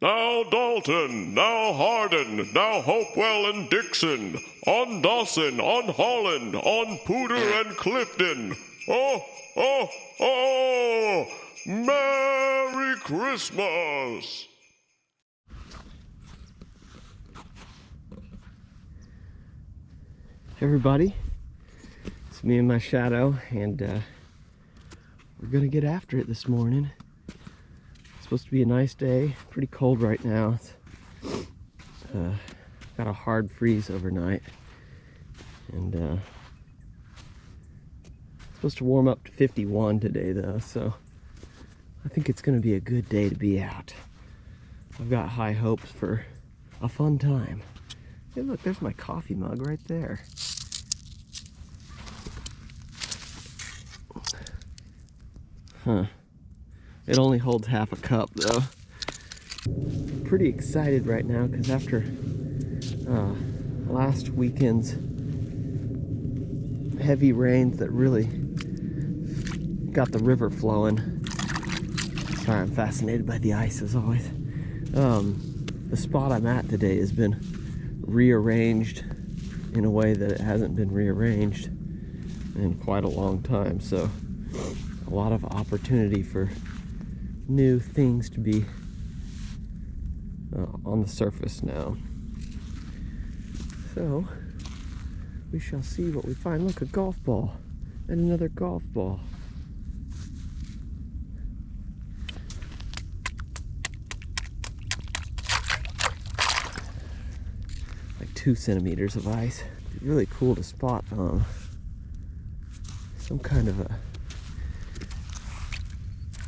Now Dalton, now Hardin, now Hopewell and Dixon, on Dawson, on Holland, on Pooter and Clifton. Oh, oh, oh! Merry Christmas! Hey everybody, it's me and my shadow, and we're gonna get after it this morning. It's supposed to be a nice day, pretty cold right now. It's got a hard freeze overnight, and it's supposed to warm up to 51 today though, so I think it's gonna be a good day to be out. I've got high hopes for a fun time. Hey look, there's my coffee mug right there. Huh. It only holds half a cup though. Pretty excited right now because after last weekend's heavy rains that really got the river flowing. Sorry, I'm fascinated by the ice as always. The spot I'm at today has been rearranged in a way that it hasn't been rearranged in quite a long time, so a lot of opportunity for new things to be on the surface now. So we shall see what we find. Look, a golf ball and another golf ball. Like 2 centimeters of ice. It's really cool to spot some kind of a,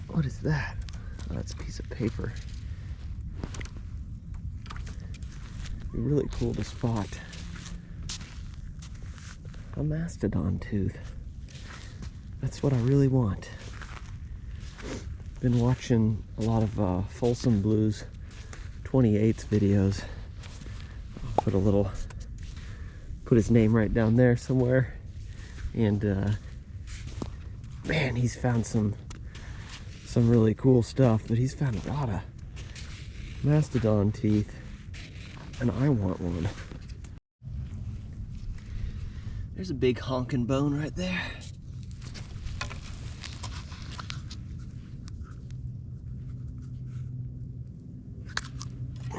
what is that? Oh, that's a piece of paper. It'd be really cool to spot a mastodon tooth. That's what I really want. Been watching a lot of Folsom Blues 28's videos. I'll put his name right down there somewhere. And man, he's found some really cool stuff, but he's found a lot of mastodon teeth, and I want one. There's a big honking bone right there.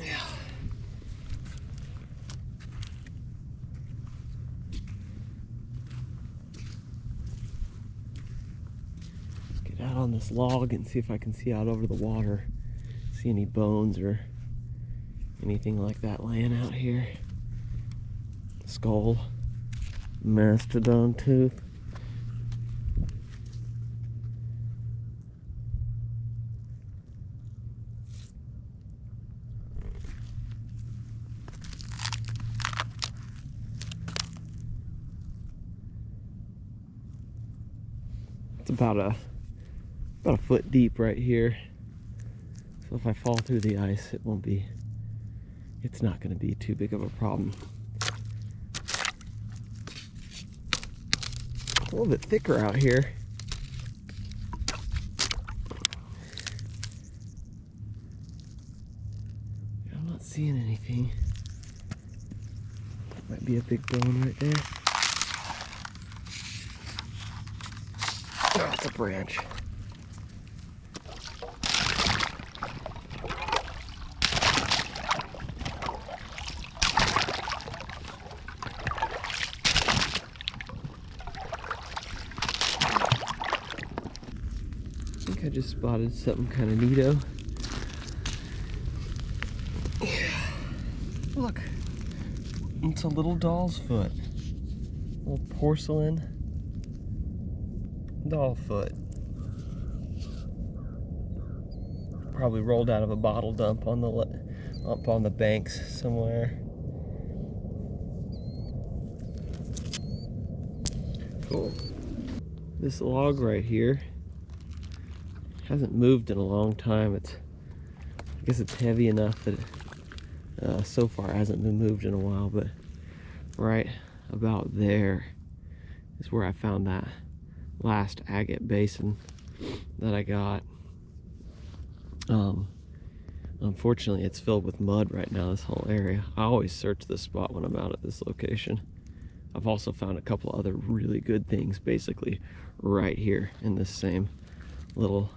Yeah. Out on this log and see if I can see out over the water, see any bones or anything like that laying out here. Skull, mastodon tooth. It's about a foot deep right here, so if I fall through the ice, it's not going to be too big of a problem. It's a little bit thicker out here. I'm not seeing anything. Might be a big bone right there. Oh, it's a branch. I just spotted something kind of neato. Yeah. Look, it's a little doll's foot. A little porcelain doll foot. Probably rolled out of a bottle dump on the banks somewhere. Cool. This log right here hasn't moved in a long time. I guess it's heavy enough that it, so far hasn't been moved in a while, but right about there is where I found that last agate basin that I got. Unfortunately, it's filled with mud right now, this whole area. I always search this spot when I'm out at this location. I've also found a couple other really good things basically right here in this same little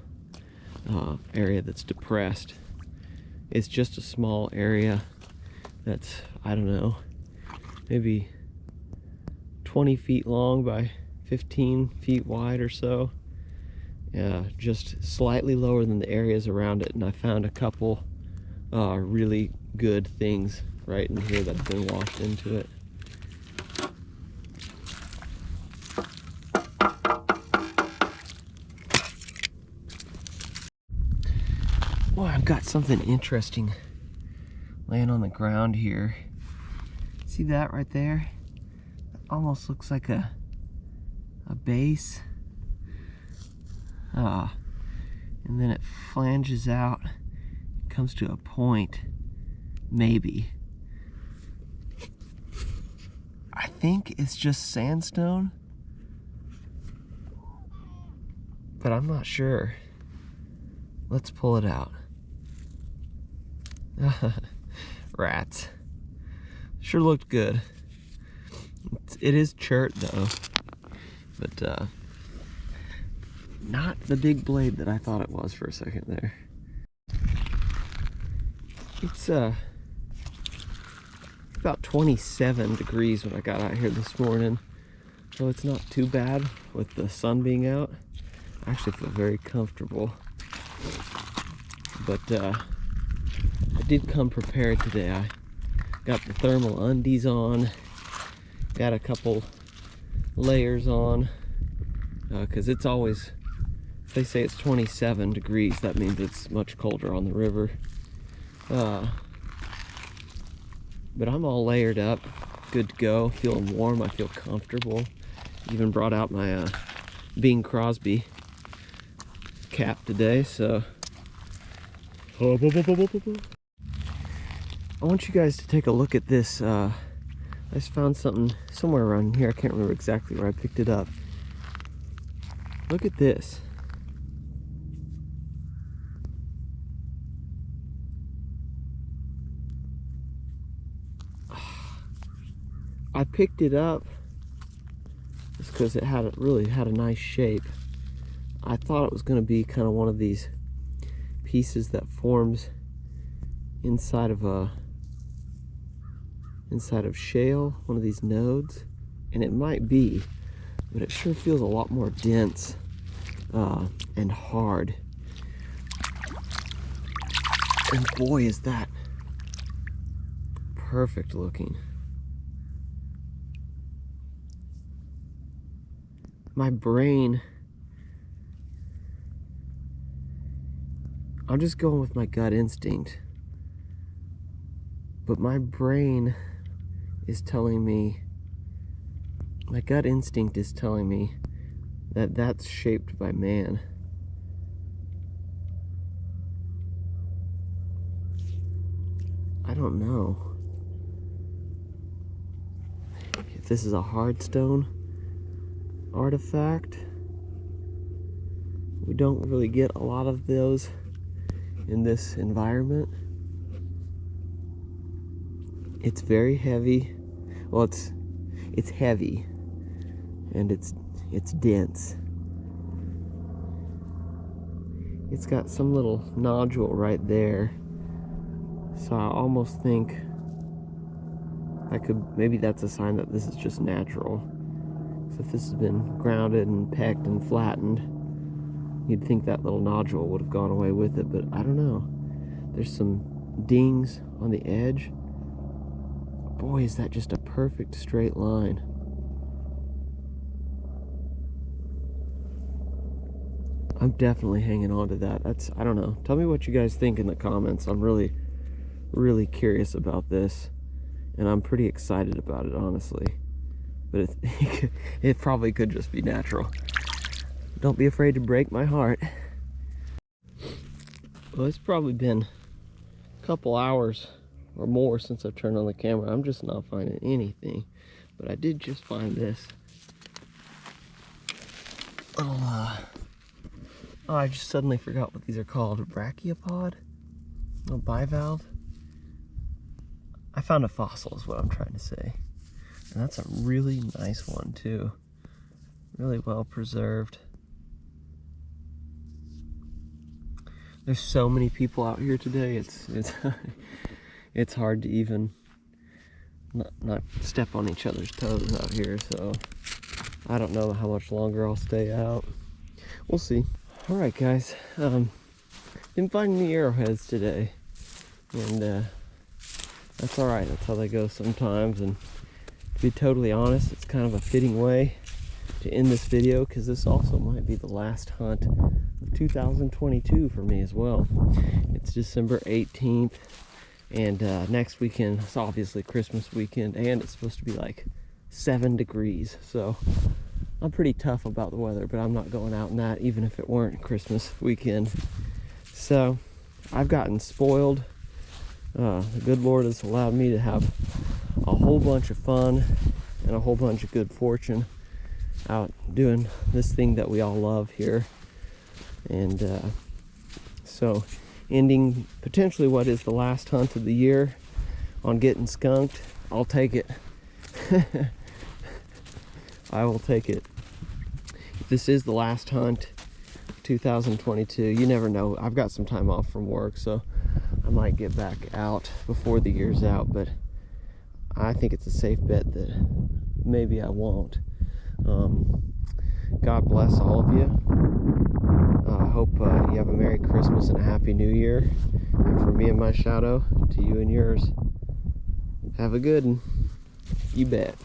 area that's depressed. It's just a small area that's, I don't know, maybe 20 feet long by 15 feet wide or so. Just slightly lower than the areas around it, and I found a couple really good things right in here that have been washed into it. Boy, I've got something interesting laying on the ground here. See that right there? It almost looks like a base. And then it flanges out, comes to a point, maybe. I think it's just sandstone, but I'm not sure. Let's pull it out. Rats. Sure looked good. It is chert though, but not the big blade that I thought it was for a second there. It's about 27 degrees when I got out here this morning, so it's not too bad with the sun being out. I actually feel very comfortable, but I did come prepared today. I got the thermal undies on, got a couple layers on, because it's always, if they say it's 27 degrees, that means it's much colder on the river. But I'm all layered up, good to go, feeling warm, I feel comfortable. Even brought out my Bing Crosby cap today, so. I want you guys to take a look at this. I just found something somewhere around here, I can't remember exactly where I picked it up. Look at this. I picked it up just because it really had a nice shape. I thought it was going to be kind of one of these pieces that forms inside of shale, one of these nodes, and it might be, but it sure feels a lot more dense and hard. And boy, is that perfect looking. My brain, I'm just going with my gut instinct, but my brain is telling me, my gut instinct is telling me that that's shaped by man. I don't know if this is a hard stone artifact. We don't really get a lot of those in this environment. It's very heavy. Well, it's heavy and it's dense. It's got some little nodule right there, so I almost think maybe that's a sign that this is just natural. So if this has been grounded and pecked and flattened, you'd think that little nodule would have gone away with it, but I don't know. There's some dings on the edge. Boy, is that just a perfect straight line. I'm definitely hanging on to that. I don't know. Tell me what you guys think in the comments. I'm really, really curious about this, and I'm pretty excited about it, honestly. But it probably could just be natural. Don't be afraid to break my heart. Well, it's probably been a couple hours or more since I've turned on the camera. I'm just not finding anything, but I did just find this little oh, I just suddenly forgot what these are called. A brachiopod? A bivalve. I found a fossil is what I'm trying to say. And that's a really nice one too. Really well preserved. There's so many people out here today. It's it's hard to even not step on each other's toes out here. So I don't know how much longer I'll stay out. We'll see. All right, guys. Didn't find any arrowheads today, and that's all right. That's how they go sometimes. And to be totally honest, it's kind of a fitting way to end this video, because this also might be the last hunt of 2022 for me as well. It's December 18th, and next weekend is obviously Christmas weekend, and it's supposed to be like 7 degrees. So I'm pretty tough about the weather, but I'm not going out in that even if it weren't Christmas weekend. So I've gotten spoiled. The good Lord has allowed me to have a whole bunch of fun and a whole bunch of good fortune out doing this thing that we all love here. And so ending potentially what is the last hunt of the year on getting skunked, I'll take it. I will take it. If this is the last hunt 2022, you never know. I've got some time off from work, so I might get back out before the year's out, but I think it's a safe bet that maybe I won't. God bless all of you. I hope you have a Merry Christmas and a Happy New Year. And from me and my shadow to you and yours, have a good one. You bet.